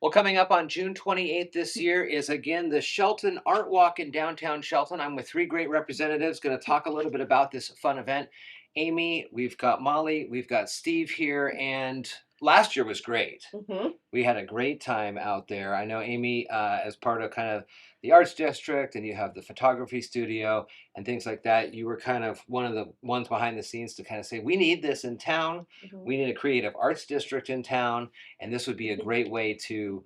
Well, coming up on June 28th this year is again the Shelton Art Walk in downtown Shelton. I'm with three great representatives, going to talk a little bit about this fun event. Amy, we've got Molly, we've got Steve here, and last year was great. Hmm. We had a great time out there. I know Amy, as part of kind of the arts district, and you have the photography studio and things like that. You were kind of one of the ones behind the scenes to kind of say, we need this in town. Hmm. We need a creative arts district in town, and this would be a great way to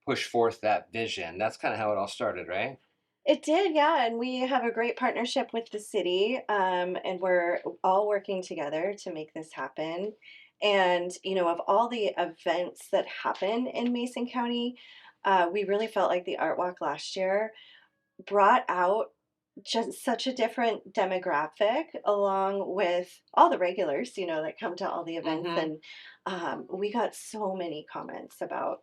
push forth that vision. That's kind of how it all started, right? It did, yeah, and we have a great partnership with the city, and we're all working together to make this happen. And of all the events that happen in Mason County, we really felt like the Art Walk last year brought out just such a different demographic along with all the regulars, that come to all the events. Mm-hmm. And we got so many comments about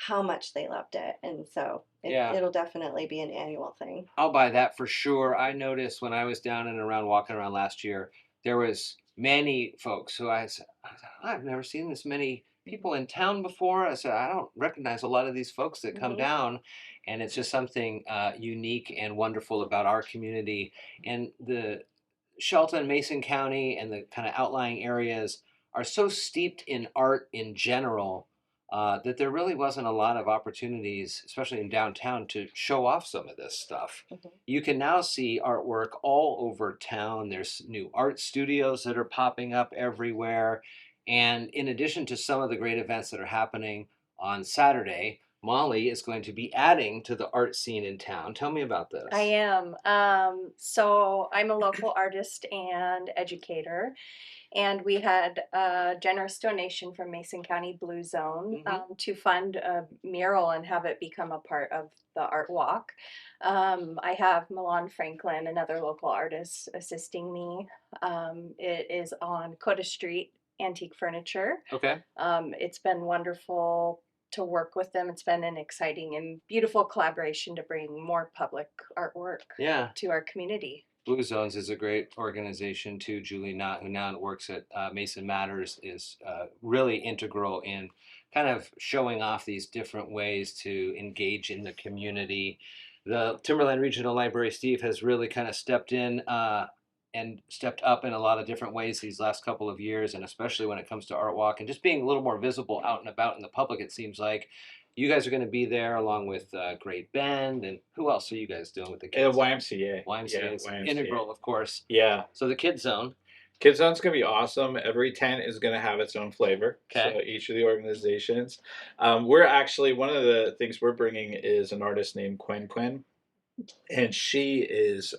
how much they loved it. And so Yeah. it'll definitely be an annual thing. I'll buy that for sure. I noticed when I was down and around walking around last year, there was many folks who I said, I've never seen this many people in town before. I said, I don't recognize a lot of these folks that come Hmm. down, and it's just something unique and wonderful about our community and the Shelton, Mason County, and the kind of outlying areas are so steeped in art in general that there really wasn't a lot of opportunities, especially in downtown, to show off some of this stuff. Hmm. You can now see artwork all over town. There's new art studios that are popping up everywhere. And in addition to some of the great events that are happening on Saturday, Molly is going to be adding to the art scene in town. Tell me about I this. am. So I'm a local artist and educator, and we had a generous donation from Mason County Blue Zone Hmm. to fund a mural and have it become a part of the art walk. I have Milan Franklin, another local artist, assisting me. It is on Cota Street Antique Furniture. Okay. It's been wonderful to work with them. It's been an exciting and beautiful collaboration to bring more public artwork Yeah. to our community. Blue Zones is a great organization too. Julie Knott, who now works at Mason Matters, is really integral in kind of showing off these different ways to engage in the community. The Timberland Regional Library, Steve, has really kind of stepped in and stepped up in a lot of different ways these last couple of years, and especially when it comes to Art Walk and just being a little more visible out and about in the public, it seems like. You guys are going to be there along with Great Bend, and who else are you guys doing with the kids? YMCA. YMCA Yeah, is YMCA. integral, of course. Yeah. So the kids zone. Kids Zone's gonna be awesome. Every tent is gonna have its own flavor. Okay. So each of the organizations. We're actually one of the things we're bringing is an artist named Quen, and she is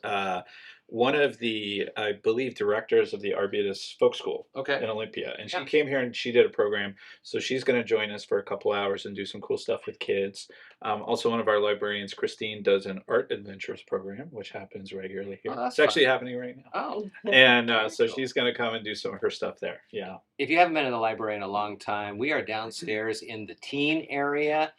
one of the, I believe, directors of the Arbutus Folk School Okay. in Olympia. And she Yeah. came here and she did a program. So she's going to join us for a couple hours and do some cool stuff with kids. Also, one of our librarians, Christine, does an art adventures program, which happens regularly Oh, here. that's It's actually fun. happening right now. Oh, And very so cool. she's going to come and do some of her stuff there. Yeah. If you haven't been in the library in a long time, we are downstairs in the teen area.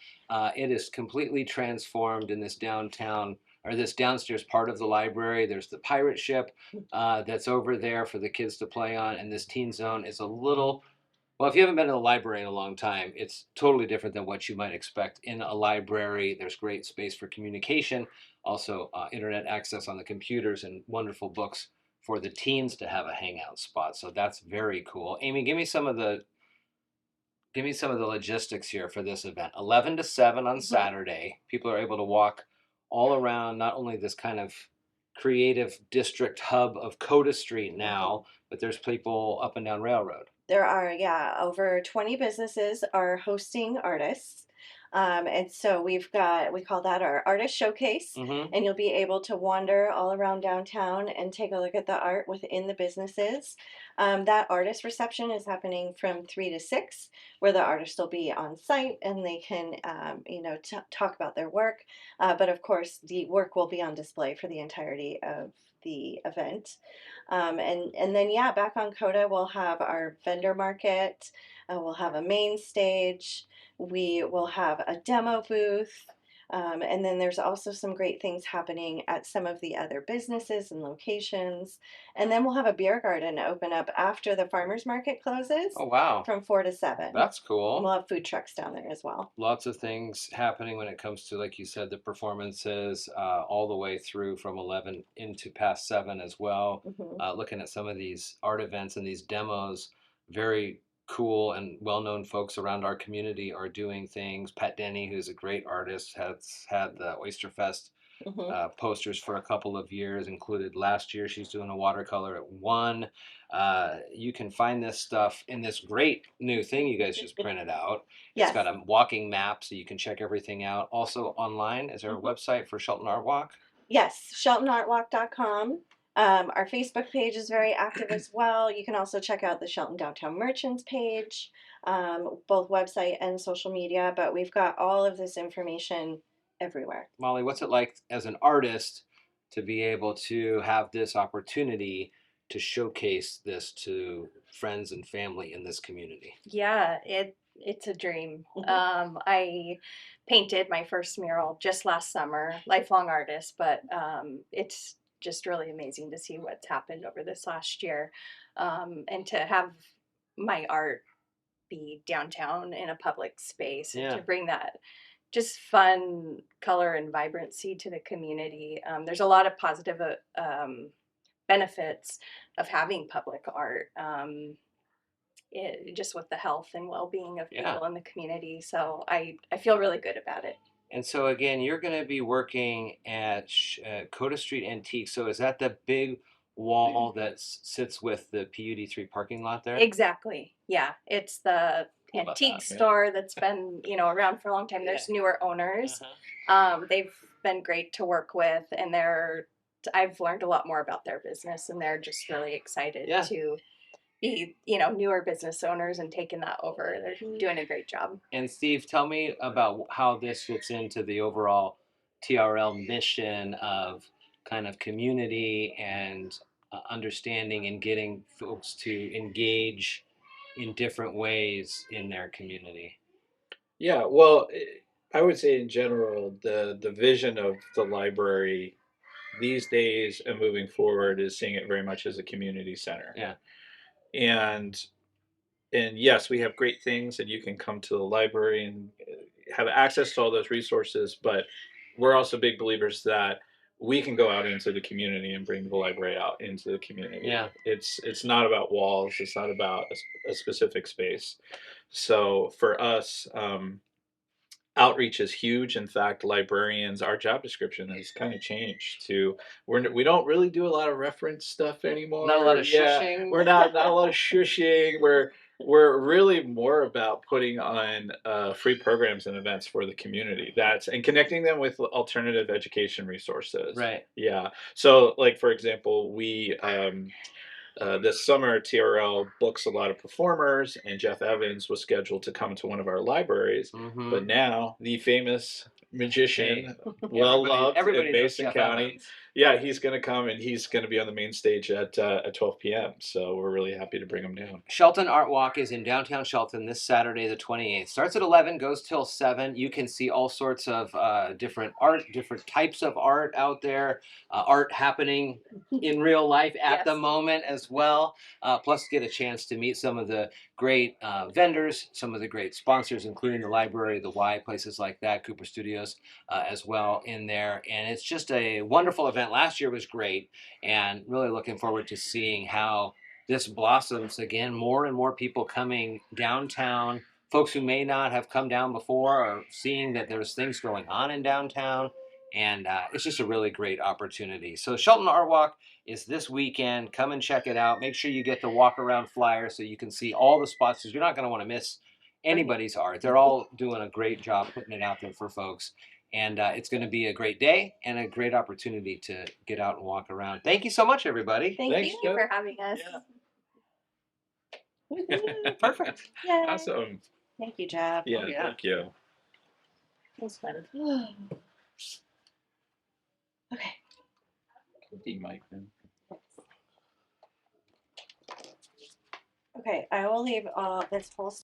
It is completely transformed in this downtown or this downstairs part of the library. There's the pirate ship that's over there for the kids to play on, and this teen zone is a little. Well, if you haven't been in the library in a long time, it's totally different than what you might expect in a library. There's great space for communication, also internet access on the computers, and wonderful books for the teens to have a hangout spot. So that's very cool. Amy, give me some of the logistics here for this event. 11 to 7 on Hmm. Saturday. People are able to walk all around not only this kind of creative district hub of Coda Street Hmm. now, but there's people up and down Railroad. There are, yeah, over 20 businesses are hosting artists. And so we call that our artist showcase, Mm-hmm. and you'll be able to wander all around downtown and take a look at the art within the businesses. That artist reception is happening from 3 to 6, where the artist will be on site and they can, talk about their work. But of course, the work will be on display for the entirety of the event. And then, yeah, back on Coda, we'll have our vendor market. We'll have a main stage. We will have a demo booth. And then there's also some great things happening at some of the other businesses and locations. And then we'll have a beer garden open up after the farmers market closes Oh, wow. from 4 to 7. That's And cool. we'll have food trucks down there as well. Lots of things happening when it comes to, like you said, the performances, all the way through from 11 into past 7 as well. Hmm. Looking at some of these art events and these demos, very cool and well-known folks around our community are doing things. Pat Denny, who's a great artist, has had the Oyster Fest Hmm. posters for a couple of years, included last year. She's doing a watercolor at 1. You can find this stuff in this great new thing you guys just printed out. It's Yes. got a walking map so you can check everything out. Also online, is there a Mhm. website for Shelton Art Walk? Yes, sheltonartwalk.com. Our Facebook page is very active as well. You can also check out the Shelton Downtown Merchants page, both website and social media, but we've got all of this information everywhere. Molly, what's it like as an artist to be able to have this opportunity to showcase this to friends and family in this community? Yeah, it's a dream. Mhm. I painted my first mural just last summer, lifelong artist, but it's just really amazing to see what's happened over this last year, and to have my art be downtown in a public space and Yeah. to bring that just fun color and vibrancy to the community. There's a lot of positive benefits of having public art. Just with the health and well-being of Yeah. people in the community. So I feel really good about it. And so again, you're going to be working at Coda Street Antiques. So is that the big wall that sits with the PUD3 parking lot there? Exactly. Yeah. It's the Cool about antique that, yeah. store that's been, around for a long time. There's newer owners. They've been great to work with, and I've learned a lot more about their business, and they're just really excited Yeah. to be, newer business owners and taking that over. They're doing a great job. And Steve, tell me about how this fits into the overall TRL mission of kind of community and understanding and getting folks to engage in different ways in their community. Yeah, well, I would say in general, the vision of the library these days and moving forward is seeing it very much as a community center. Yeah. And yes, we have great things, and you can come to the library and have access to all those resources. But we're also big believers that we can go out into the community and bring the library out into the community. Yeah. It's not about walls. It's not about a specific space. So for us, outreach is huge. In fact, librarians, our job description has kind of changed to we don't really do a lot of reference stuff anymore. Not a lot of Yeah, shushing. we're not a lot of shushing. We're really more about putting on free programs and events for the community. And connecting them with alternative education resources. Right. Yeah. So, like for example, we this summer, TRL books a lot of performers, and Jeff Evans was scheduled to come to one of our libraries. Mm-hmm. But now, the famous magician, Hey, well loved everybody in knows Mason Jeff County, Evans. yeah, he's going to come, and he's going to be on the main stage at 12 p.m. So we're really happy to bring him down. Shelton Art Walk is in downtown Shelton this Saturday, the 28th. Starts at 11, goes till 7. You can see all sorts of different art, different types of art out there, art happening in real life at the Yes. moment as well. Plus, get a chance to meet some of the great vendors, some of the great sponsors, including the library, the Y, places like that, Cooper Studios as well in there. And it's just a wonderful event. Last year was great, and really looking forward to seeing how this blossoms again. More and more people coming downtown, folks who may not have come down before are seeing that there's things going on in downtown, and it's just a really great opportunity. So Shelton Art Walk is this weekend. Come and check it out. Make sure you get the walk around flyer so you can see all the spots, because you're not going to want to miss anybody's art. They're all doing a great job putting it out there for folks. And it's going to be a great day and a great opportunity to get out and walk around. Thank you so much, everybody. Thank Thanks, you. Thank you for having us. Yeah. Perfect. Yay. Awesome. Thank you, Jeff. Yeah, yeah. thank you. It was fun. Okay. Mic then. Okay, I will leave this whole